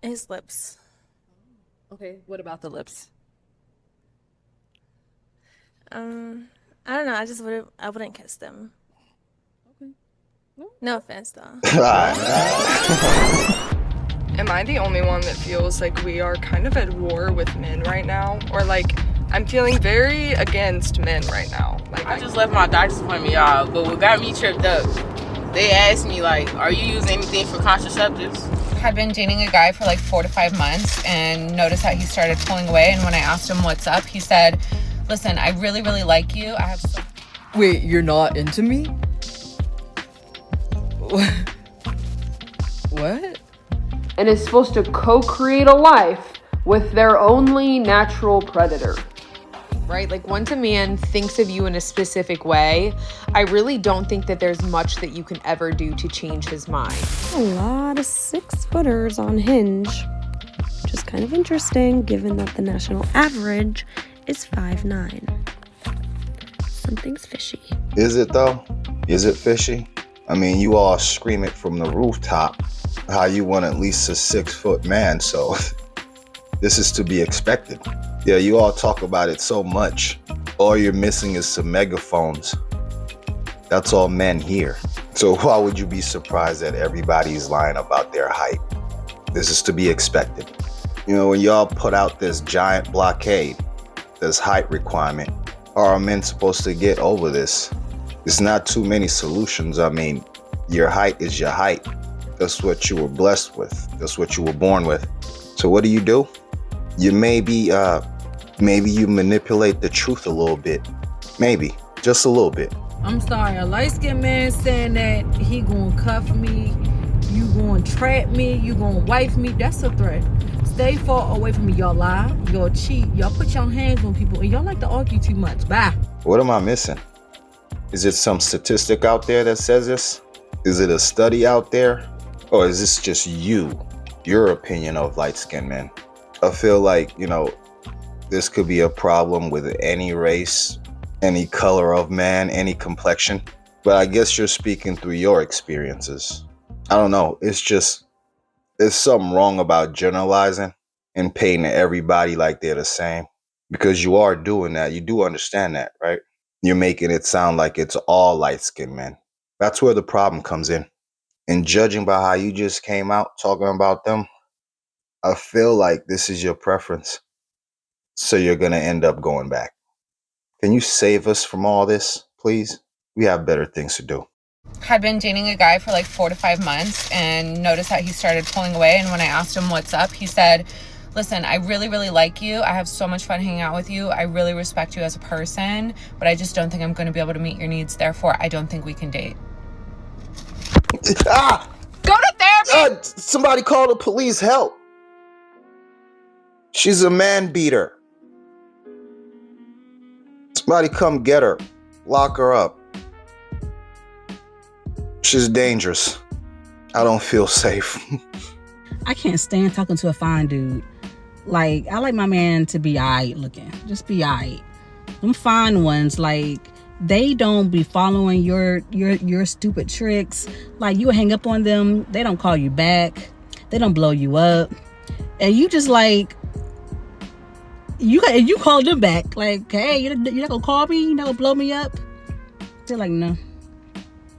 His lips. Okay, what about the lips? I don't know. I wouldn't kiss them. Okay. No offense though. Am I the only one that feels like we are kind of at war with men right now? Or like, I'm feeling very against men right now. Like, I just left my doctor's appointment, y'all, but what got me tripped up, they asked me, like, are you using anything for contraceptives? Had been dating a guy for like 4 to 5 months and noticed how he started pulling away. And when I asked him what's up, he said, listen, I really, really like you. I have so... wait, you're not into me? What? And is supposed to co-create a life with their only natural predator. Right? Like, once a man thinks of you in a specific way, I really don't think that there's much that you can ever do to change his mind. A lot of 6-footers on Hinge, which is kind of interesting given that the national average is 5'9". Something's fishy. Is it though? Is it fishy? I mean, you all scream it from the rooftop how you want at least a 6-foot man, so this is to be expected. Yeah, you all talk about it so much. All you're missing is some megaphones. That's all men hear. So why would you be surprised that everybody's lying about their height? This is to be expected. You know, when y'all put out this giant blockade, this height requirement, how are men supposed to get over this? It's not too many solutions. I mean, your height is your height. That's what you were blessed with. That's what you were born with. So what do? You maybe you manipulate the truth a little bit. Maybe, just a little bit. I'm sorry, a light-skinned man saying that he gonna cuff me, you gonna trap me, you gonna wife me, that's a threat. Stay far away from me. Y'all lie, y'all cheat, y'all put your hands on people, and y'all like to argue too much. Bye. What am I missing? Is it some statistic out there that says this? Is it a study out there? Or is this just your opinion of light-skinned men? I feel like, this could be a problem with any race, any color of man, any complexion. But I guess you're speaking through your experiences. I don't know. There's something wrong about generalizing and painting everybody like they're the same. Because you are doing that. You do understand that, right? You're making it sound like it's all light-skinned men. That's where the problem comes in. And judging by how you just came out talking about them, I feel like this is your preference. So you're going to end up going back. Can you save us from all this, please? We have better things to do. Had been dating a guy for like 4 to 5 months and noticed how he started pulling away. And when I asked him what's up, he said, listen, I really, really like you. I have so much fun hanging out with you. I really respect you as a person, but I just don't think I'm going to be able to meet your needs. Therefore, I don't think we can date. Go to therapy! Somebody call the police. Help! She's a man beater. Somebody come get her. Lock her up. She's dangerous. I don't feel safe. I can't stand talking to a fine dude. Like, I like my man to be alright looking. Just be alright. Them fine ones, like, they don't be following your stupid tricks. Like, you hang up on them, they don't call you back, they don't blow you up, and you just like, you call them back like, hey, you're not gonna call me, you're not gonna blow me up. They're like, no.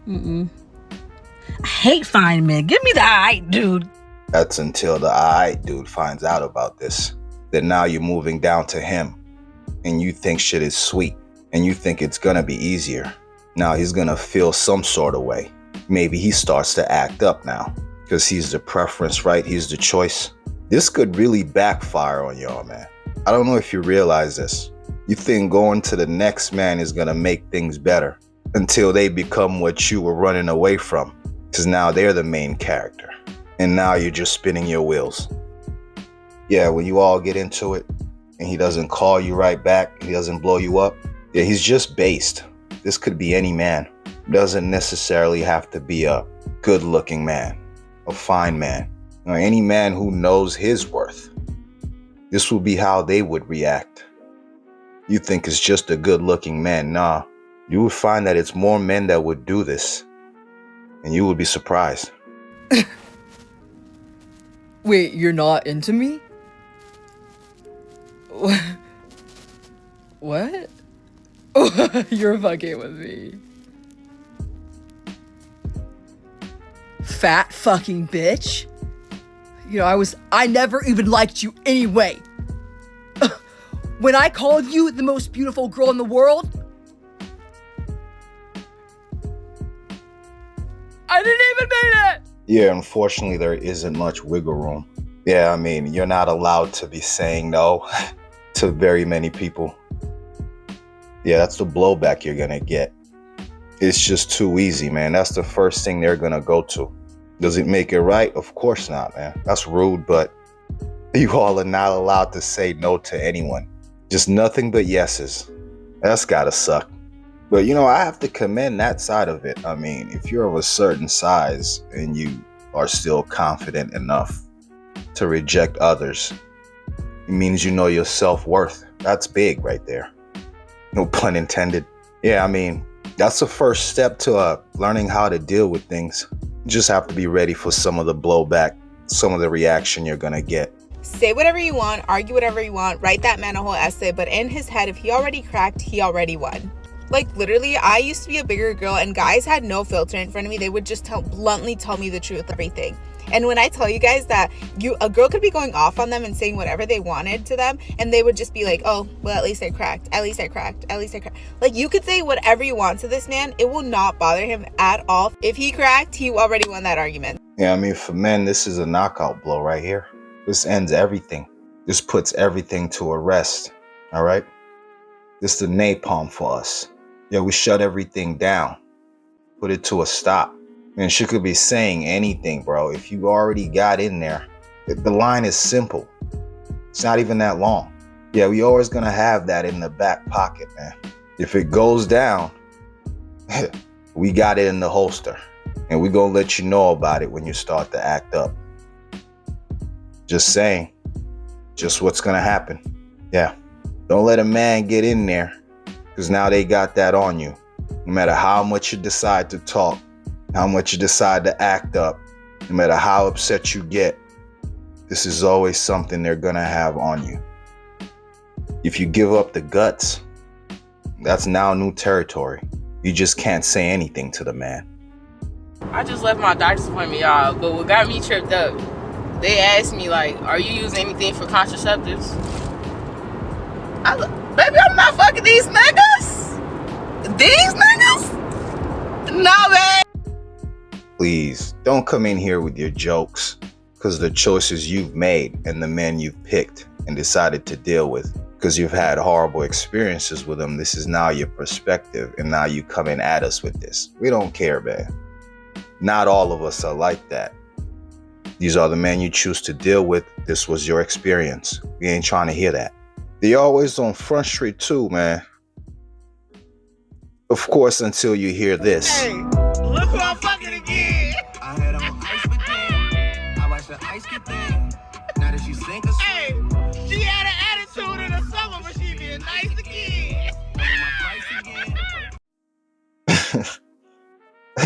I hate fine men. Give me the alright dude. That's until the alright dude finds out about this. Then now you're moving down to him, and you think shit is sweet, and you think it's gonna be easier. Now he's gonna feel some sort of way. Maybe he starts to act up now, because he's the preference, right? He's the choice. This could really backfire on y'all, man. I don't know if you realize this. You think going to the next man is gonna make things better until they become what you were running away from, because now they're the main character. And now you're just spinning your wheels. Yeah, when you all get into it and he doesn't call you right back, he doesn't blow you up, yeah, he's just based. This could be any man. Doesn't necessarily have to be a good-looking man, a fine man, or any man who knows his worth. This will be how they would react. You think it's just a good-looking man. Nah, you would find that it's more men that would do this, and you would be surprised. Wait, you're not into me? What? You're fucking with me. Fat fucking bitch. You know, I never even liked you anyway. When I called you the most beautiful girl in the world, I didn't even mean it! Yeah, unfortunately, there isn't much wiggle room. Yeah, I mean, you're not allowed to be saying no to very many people. Yeah, that's the blowback you're gonna get. It's just too easy, man. That's the first thing they're gonna go to. Does it make it right? Of course not, man. That's rude, but you all are not allowed to say no to anyone. Just nothing but yeses. That's gotta suck. But you know, I have to commend that side of it. I mean, if you're of a certain size and you are still confident enough to reject others, it means you know your self-worth. That's big right there. No pun intended. Yeah, I mean, that's the first step to learning how to deal with things. You just have to be ready for some of the blowback, some of the reaction you're gonna get. Say whatever you want, argue whatever you want, write that man a whole essay, but in his head, if he already cracked, he already won. Like, literally, I used to be a bigger girl and guys had no filter in front of me. They would just bluntly tell me the truth, everything. And when I tell you guys that a girl could be going off on them and saying whatever they wanted to them, and they would just be like, oh, well, at least I cracked. At least I cracked. At least I cracked. Like, you could say whatever you want to this man. It will not bother him at all. If he cracked, he already won that argument. Yeah, I mean, for men, this is a knockout blow right here. This ends everything. This puts everything to a rest. All right? This is the napalm for us. Yeah, we shut everything down. Put it to a stop. Man, she could be saying anything, bro. If you already got in there, the line is simple. It's not even that long. Yeah, we always gonna have that in the back pocket, man. If it goes down, we got it in the holster. And we gonna let you know about it when you start to act up. Just saying. Just what's gonna happen. Yeah. Don't let a man get in there, because now they got that on you. No matter how much you decide to talk, how much you decide to act up, no matter how upset you get, this is always something they're gonna have on you. If you give up the guts, that's now new territory. You just can't say anything to the man. I just left my doctor's appointment, y'all, but what got me tripped up, they asked me, like, are you using anything for contraceptives? Baby, I'm not fucking these niggas. These niggas? No, man. Please, don't come in here with your jokes, because the choices you've made and the men you've picked and decided to deal with, because you've had horrible experiences with them, this is now your perspective, and now you coming at us with this. We don't care, man. Not all of us are like that. These are the men you choose to deal with. This was your experience. We ain't trying to hear that. They always on Front Street too, man. Of course, until you hear this. Hey, look who I'm fucking again. I had on ice with them. I watched the ice get thin. Now that she sink or swim. Hey, she had an attitude in the summer, but she being nice again.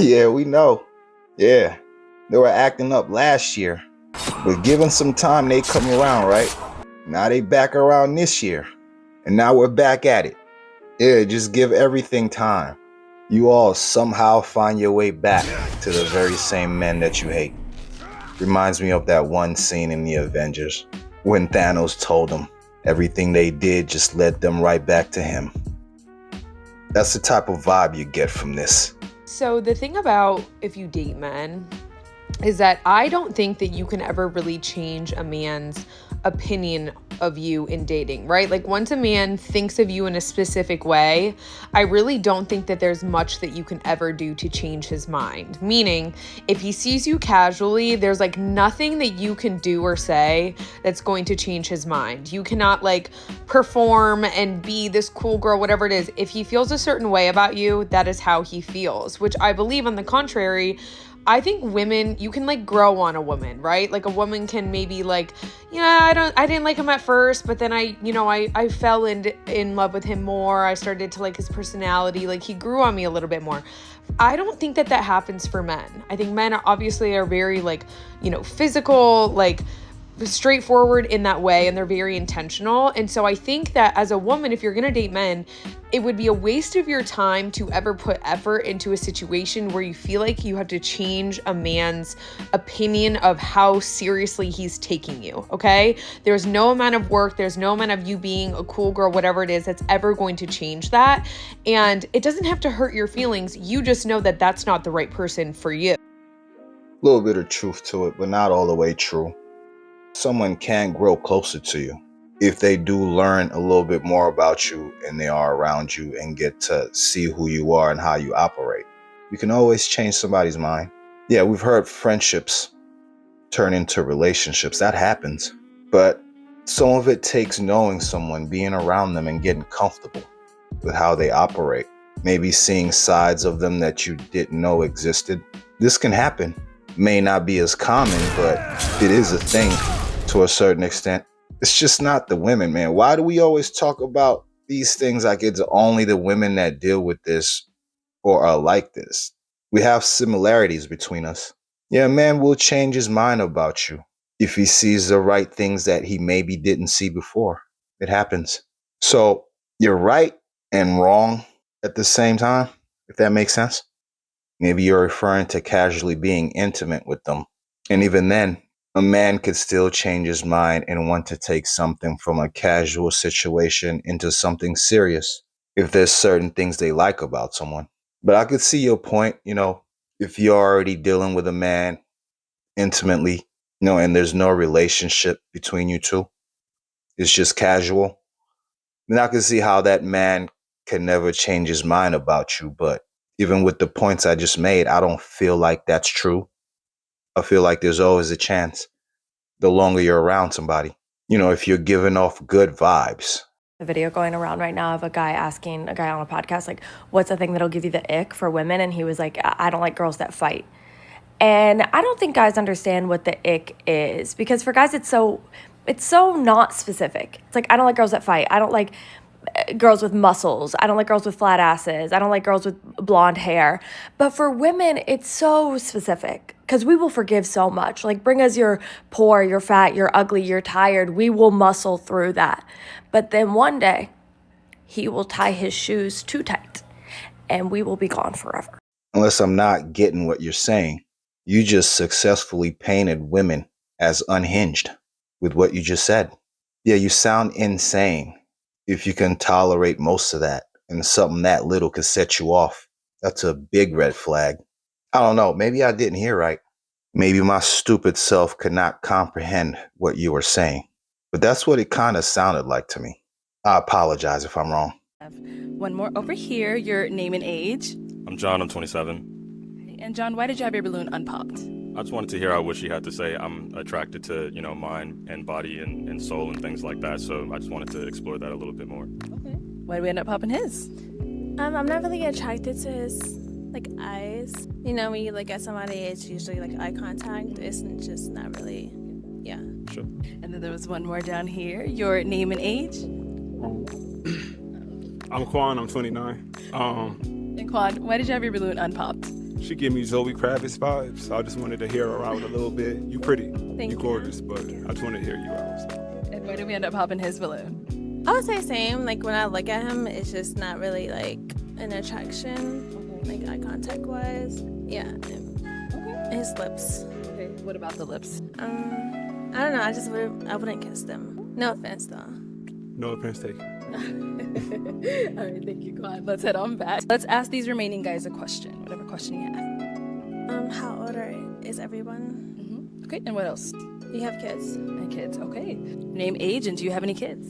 Yeah, we know. Yeah, they were acting up last year, but given some time, they come around, right? Now they back around this year, and now we're back at it. Yeah, just give everything time. You all somehow find your way back to the very same men that you hate. Reminds me of that one scene in the Avengers when Thanos told them everything they did just led them right back to him. That's the type of vibe you get from this. So the thing about if you date men is that I don't think that you can ever really change a man's opinion of you in dating, right? Like once a man thinks of you in a specific way, I really don't think that there's much that you can ever do to change his mind. Meaning, if he sees you casually, there's like nothing that you can do or say that's going to change his mind. You cannot like perform and be this cool girl, whatever it is. If he feels a certain way about you, that is how he feels, which I believe on the contrary, I think women, you can like grow on a woman, right? Like a woman can maybe like, yeah, I didn't like him at first, but then I fell in love with him more. I started to like his personality. Like he grew on me a little bit more. I don't think that happens for men. I think men obviously are very like, physical, like straightforward in that way, and they're very intentional. And so I think that as a woman, if you're going to date men, it would be a waste of your time to ever put effort into a situation where you feel like you have to change a man's opinion of how seriously he's taking you, okay? There's no amount of work, there's no amount of you being a cool girl, whatever it is, that's ever going to change that. And it doesn't have to hurt your feelings. You just know that that's not the right person for you. A little bit of truth to it, but not all the way true. Someone can grow closer to you if they do learn a little bit more about you and they are around you and get to see who you are and how you operate. You can always change somebody's mind. Yeah, we've heard friendships turn into relationships. That happens. But some of it takes knowing someone, being around them, and getting comfortable with how they operate. Maybe seeing sides of them that you didn't know existed. This can happen. May not be as common, but it is a thing to a certain extent. It's just not the women, man. Why do we always talk about these things like it's only the women that deal with this or are like this? We have similarities between us. Yeah, a man will change his mind about you if he sees the right things that he maybe didn't see before. It happens. So you're right and wrong at the same time, if that makes sense. Maybe you're referring to casually being intimate with them. And even then, a man could still change his mind and want to take something from a casual situation into something serious if there's certain things they like about someone. But I could see your point, if you're already dealing with a man intimately, and there's no relationship between you two, it's just casual, then I can see how that man can never change his mind about you. But even with the points I just made, I don't feel like that's true. I feel like there's always a chance the longer you're around somebody. If you're giving off good vibes. A video going around right now of a guy asking a guy on a podcast, like, what's the thing that'll give you the ick for women? And he was like, I don't like girls that fight. And I don't think guys understand what the ick is, because for guys, it's so not specific. It's like, I don't like girls that fight. I don't like girls with muscles. I don't like girls with flat asses. I don't like girls with blonde hair. But for women, it's so specific, because we will forgive so much. Like, bring us your poor, you're fat, you're ugly, you're tired. We will muscle through that. But then one day, he will tie his shoes too tight, and we will be gone forever. Unless I'm not getting what you're saying, you just successfully painted women as unhinged with what you just said. Yeah, you sound insane if you can tolerate most of that, and something that little could set you off. That's a big red flag. I don't know, maybe I didn't hear right. Maybe my stupid self could not comprehend what you were saying. But that's what it kind of sounded like to me. I apologize if I'm wrong. One more over here, your name and age. I'm John, I'm 27. And John, why did you have your balloon unpopped? I just wanted to hear what she had to say. I'm attracted to, mind and body and soul and things like that. So I just wanted to explore that a little bit more. Okay. Why did we end up popping his? I'm not really attracted to his eyes. When you look at somebody, it's usually eye contact. It's just not really, yeah. Sure. And then there was one more down here. Your name and age? I'm Quan, I'm 29. And Quan, why did you have your balloon unpopped? She gave me Zoe Kravitz vibes, so I just wanted to hear her out a little bit. You pretty, Thank you. Gorgeous, but I just wanted to hear you out. So. And why did we end up popping his balloon? I would say same. When I look at him, it's just not really an attraction, eye contact wise. Yeah. Okay. His lips. Okay. What about the lips? I don't know. I wouldn't kiss them. No offense though. No offense taken. All right, thank you, Quan. Let's head on back. Let's ask these remaining guys a question, whatever question you have. How old is everyone? Mm-hmm. Okay, and what else? You have kids? And kids, okay. Name, age, and do you have any kids?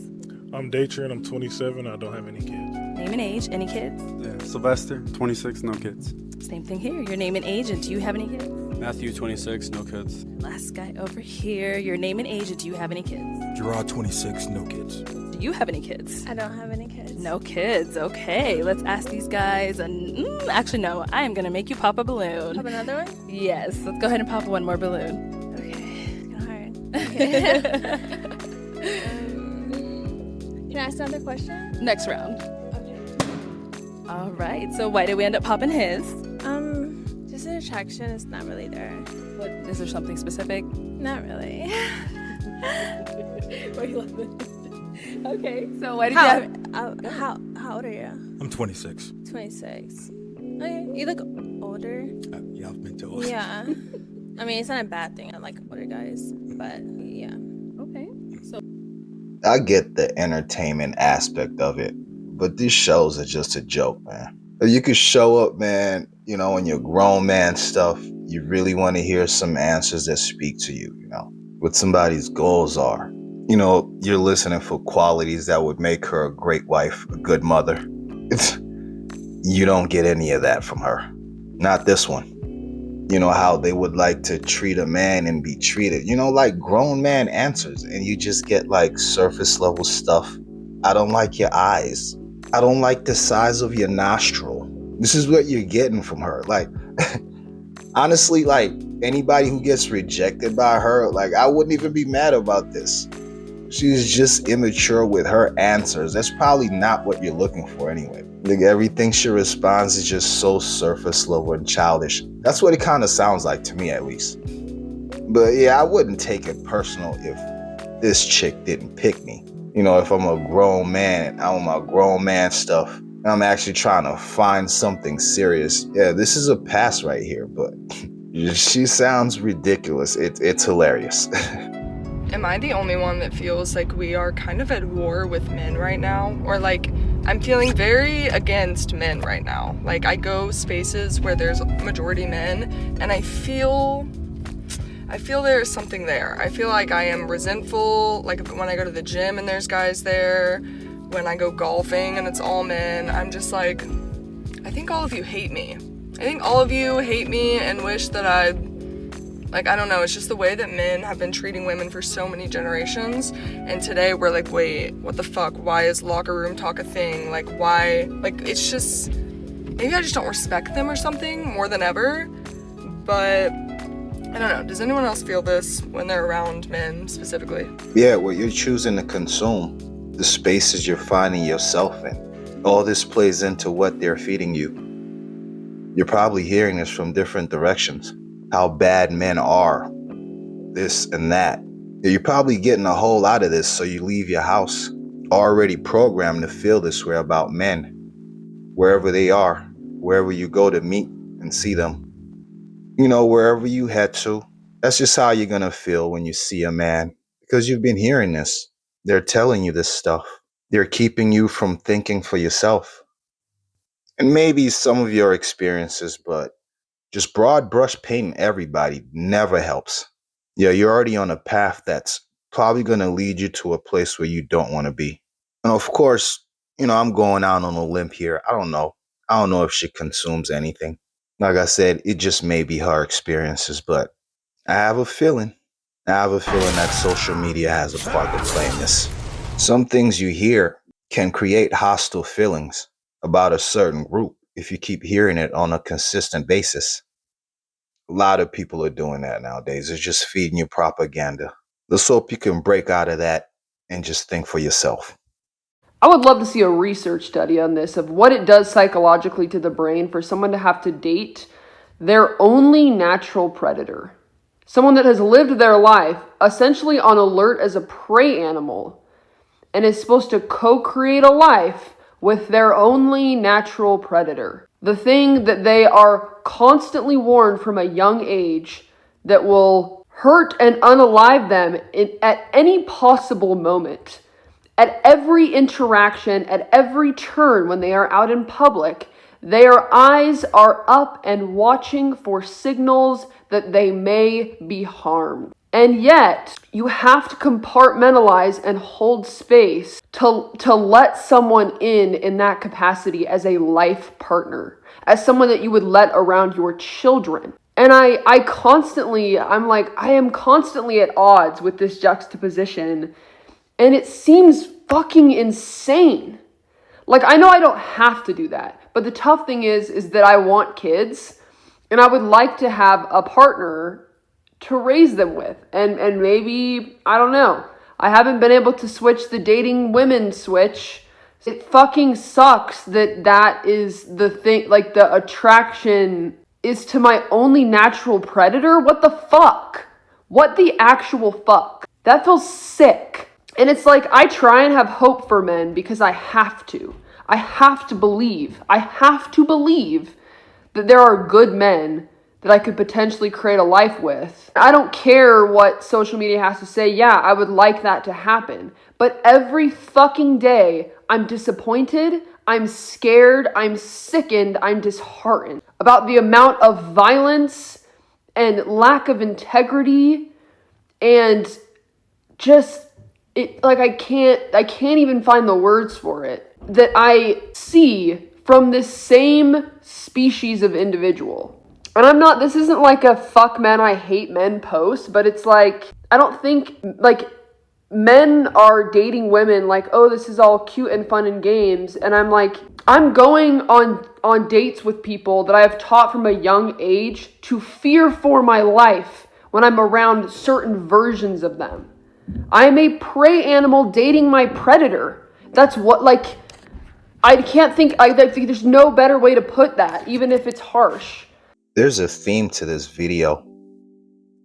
I'm Daytrin, I'm 27, I don't have any kids. Name and age, any kids? Yeah, Sylvester, 26, no kids. Same thing here. Your name and age, and do you have any kids? Matthew, 26, no kids. Last guy over here. Your name and age, and do you have any kids? Gerard, 26, no kids. Do you have any kids? I don't have any kids. No kids. Okay, let's ask these guys. Actually, no. I am gonna make you pop a balloon. Pop another one? Yes. Let's go ahead and pop one more balloon. Okay. Kind of hard. Okay. Can I ask another question? Next round. Okay. All right. So why did we end up popping his? Just an attraction is not really there. What, is there something specific? Not really. Or 11. Okay, so why did you how old are you? I'm 26. 26. Okay, you look older. Yeah, I've been told. Yeah. I mean, it's not a bad thing. I like older guys, but yeah. Okay. So I get the entertainment aspect of it, but these shows are just a joke, man. You could show up, man, in your grown man stuff. You really want to hear some answers that speak to you, what somebody's goals are. You're listening for qualities that would make her a great wife, a good mother. You don't get any of that from her. Not this one. How they would like to treat a man and be treated. Like grown man answers, and you just get like surface level stuff. I don't like your eyes. I don't like the size of your nostril. This is what you're getting from her. Like, honestly, like anybody who gets rejected by her, like I wouldn't even be mad about this. She's just immature with her answers. That's probably not what you're looking for anyway. Like everything she responds is just so surface level and childish. That's what it kind of sounds like to me, at least. But yeah, I wouldn't take it personal if this chick didn't pick me. If I'm a grown man, I'm my grown man stuff, and I'm actually trying to find something serious. Yeah, this is a pass right here, but she sounds ridiculous. It's hilarious. Am I the only one that feels like we are kind of at war with men right now? Or like, I'm feeling very against men right now. Like, I go spaces where there's majority men, and I feel there's something there. I feel like I am resentful, like when I go to the gym and there's guys there, when I go golfing and it's all men, I'm just like, I think all of you hate me. I think all of you hate me and wish that I don't know, it's just the way that men have been treating women for so many generations, and today we're like, wait, what the fuck, why is locker room talk a thing? Like, why, like, it's just, maybe I just don't respect them or something more than ever, but I don't know, does anyone else feel this when they're around men specifically? Yeah, what you're choosing to consume, the spaces you're finding yourself in, all this plays into what they're feeding you. You're probably hearing this from different directions. How bad men are, this and that. You're probably getting a whole lot of this, so you leave your house already programmed to feel this way about men, wherever they are, wherever you go to meet and see them. Wherever you head to, that's just how you're gonna feel when you see a man, because you've been hearing this. They're telling you this stuff. They're keeping you from thinking for yourself. And maybe some of your experiences, but just broad brush painting everybody never helps. Yeah, you're already on a path that's probably going to lead you to a place where you don't want to be. And of course, I'm going out on a limb here. I don't know. I don't know if she consumes anything. Like I said, it just may be her experiences, but I have a feeling that social media has a part to play in this. Some things you hear can create hostile feelings about a certain group if you keep hearing it on a consistent basis. A lot of people are doing that nowadays. It's just feeding you propaganda. Let's hope you can break out of that and just think for yourself. I would love to see a research study on this of what it does psychologically to the brain for someone to have to date their only natural predator. Someone that has lived their life essentially on alert as a prey animal and is supposed to co-create a life with their only natural predator. The thing that they are constantly warned from a young age that will hurt and unalive them at any possible moment. At every interaction, at every turn when they are out in public, their eyes are up and watching for signals that they may be harmed. And yet, you have to compartmentalize and hold space to let someone in that capacity as a life partner, as someone that you would let around your children. And I am constantly at odds with this juxtaposition, and it seems fucking insane. Like, I know I don't have to do that, but the tough thing is that I want kids, and I would like to have a partner to raise them with. And maybe, I don't know, I haven't been able to switch the dating women switch. It fucking sucks that is the thing, like the attraction is to my only natural predator. What the fuck? What the actual fuck? That feels sick. And it's like, I try and have hope for men because I have to. I have to believe that there are good men that I could potentially create a life with. I don't care what social media has to say. Yeah, I would like that to happen. But every fucking day, I'm disappointed, I'm scared, I'm sickened, I'm disheartened about the amount of violence and lack of integrity and just I can't even find the words for it that I see from this same species of individual. And this isn't like a fuck men, I hate men post, but it's like, I don't think like men are dating women like, oh, this is all cute and fun and games. And I'm like, I'm going on dates with people that I have taught from a young age to fear for my life when I'm around certain versions of them. I am a prey animal dating my predator. That's what, like, I can't think, I think there's no better way to put that, even if it's harsh. There's a theme to this video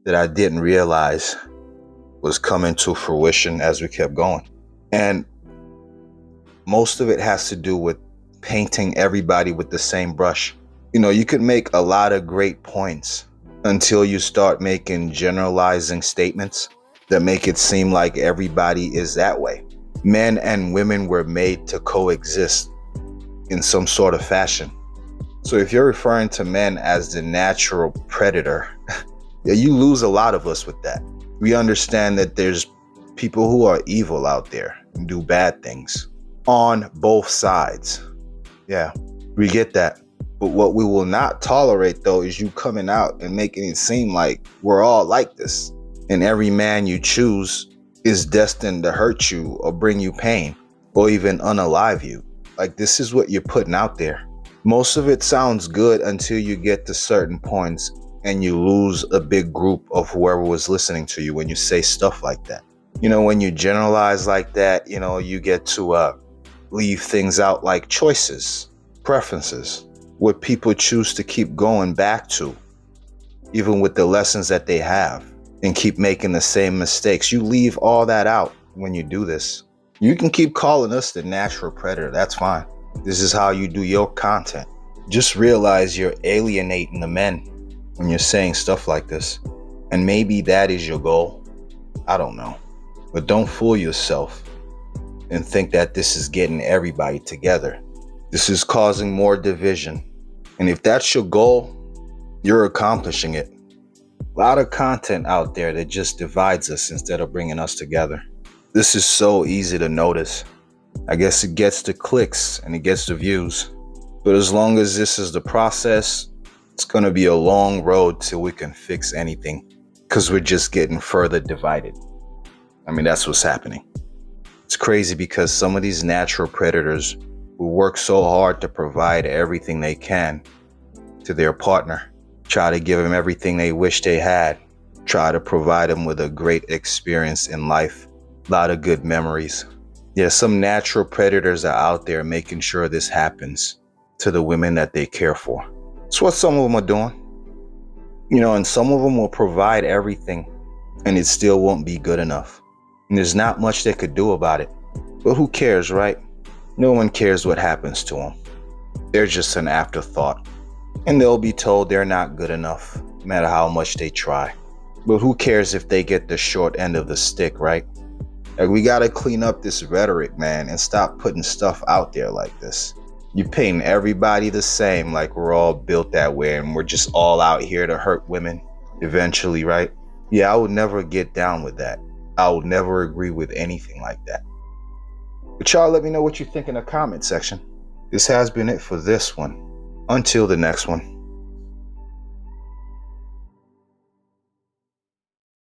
that I didn't realize was coming to fruition as we kept going. And most of it has to do with painting everybody with the same brush. You know, you could make a lot of great points until you start making generalizing statements that make it seem like everybody is that way. Men and women were made to coexist in some sort of fashion. So if you're referring to men as the natural predator, yeah, you lose a lot of us with that. We understand that there's people who are evil out there and do bad things on both sides. Yeah, we get that. But what we will not tolerate, though, is you coming out and making it seem like we're all like this. And every man you choose is destined to hurt you or bring you pain or even unalive you. Like, this is what you're putting out there. Most of it sounds good until you get to certain points and you lose a big group of whoever was listening to you when you say stuff like that. You know, when you generalize like that, you know, you get to leave things out like choices, preferences, what people choose to keep going back to, even with the lessons that they have, and keep making the same mistakes. You leave all that out when you do this. You can keep calling us the natural predator. That's fine. This is how you do your content. Just realize you're alienating the men when you're saying stuff like this. And maybe that is your goal. I don't know. But don't fool yourself and think that this is getting everybody together. This is causing more division. And if that's your goal, you're accomplishing it. A lot of content out there that just divides us instead of bringing us together. This is so easy to notice. I guess it gets the clicks and it gets the views. But as long as this is the process, it's going to be a long road till we can fix anything, because we're just getting further divided. I mean, that's what's happening. It's crazy because some of these natural predators who work so hard to provide everything they can to their partner, try to give them everything they wish they had, try to provide them with a great experience in life, a lot of good memories. Yeah, some natural predators are out there making sure this happens to the women that they care for. It's what some of them are doing. You know, and some of them will provide everything and it still won't be good enough. And there's not much they could do about it. But who cares, right? No one cares what happens to them. They're just an afterthought. And they'll be told they're not good enough, no matter how much they try. But who cares if they get the short end of the stick, right? Like, we gotta clean up this rhetoric, man, and stop putting stuff out there like this. You're painting everybody the same, like we're all built that way and we're just all out here to hurt women eventually, right? Yeah, I would never get down with that. I would never agree with anything like that. But y'all let me know what you think in the comment section. This has been it for this one. Until the next one.